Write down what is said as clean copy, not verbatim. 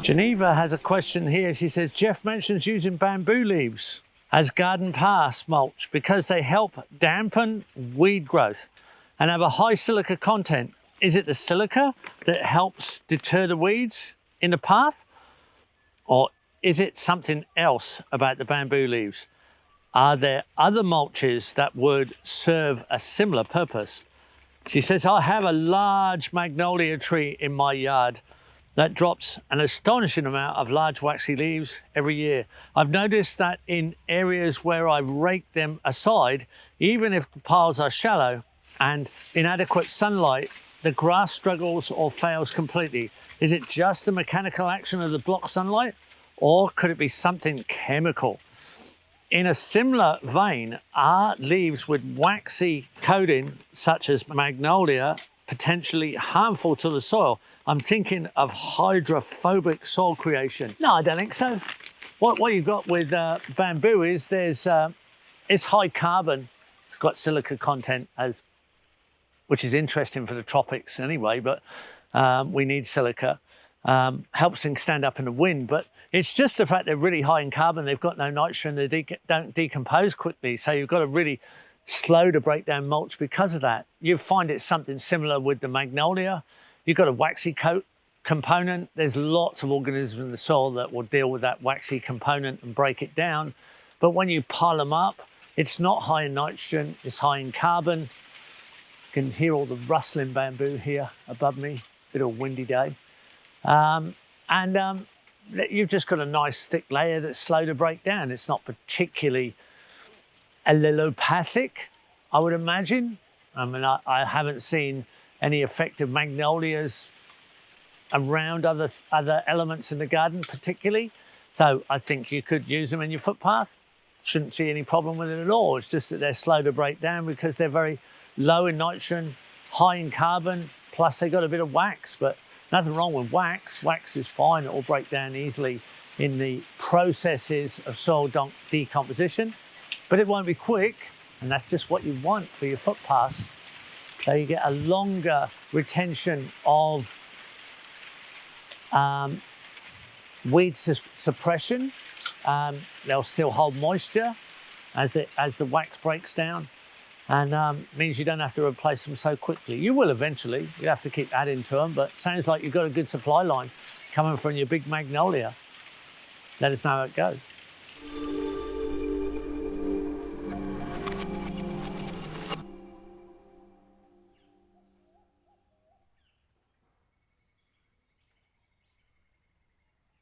Geneva has a question here. She says, Geoff mentions using bamboo leaves as garden path mulch because they help dampen weed growth and have a high silica content. Is it the silica that helps deter the weeds in the path? Or is it something else about the bamboo leaves? Are there other mulches that would serve a similar purpose? She says, I have a large magnolia tree in my yard that drops an astonishing amount of large waxy leaves every year. I've noticed that in areas where I've raked them aside, even if the piles are shallow and inadequate sunlight, the grass struggles or fails completely. Is it just the mechanical action of the block sunlight, or could it be something chemical? In a similar vein, are leaves with waxy coating, such as magnolia, potentially harmful to the soil? I'm thinking of hydrophobic soil creation. No, I don't think so. What you've got with bamboo is it's high carbon. It's got silica content, which is interesting for the tropics anyway, but we need silica. Helps things stand up in the wind, but it's just the fact they're really high in carbon. They've got no nitrogen, they don't decompose quickly. So you've got to really slow to break down mulch because of that. You find it's something similar with the magnolia. You've got a waxy coat component. There's lots of organisms in the soil that will deal with that waxy component and break it down. But when you pile them up, it's not high in nitrogen, it's high in carbon. You can hear all the rustling bamboo here above me, bit of a windy day. You've just got a nice thick layer that's slow to break down. It's not particularly allelopathic, I would imagine. I mean, I haven't seen any effective magnolias around other elements in the garden particularly. So I think you could use them in your footpath. Shouldn't see any problem with it at all. It's just that they're slow to break down because they're very low in nitrogen, high in carbon, plus they've got a bit of wax, but nothing wrong with wax. Wax is fine, it will break down easily in the processes of soil decomposition, but it won't be quick, and that's just what you want for your footpaths. So you get a longer retention of weed suppression. They'll still hold moisture as the wax breaks down, and means you don't have to replace them so quickly. You will eventually, you have to keep adding to them, but sounds like you've got a good supply line coming from your big magnolia. Let us know how it goes.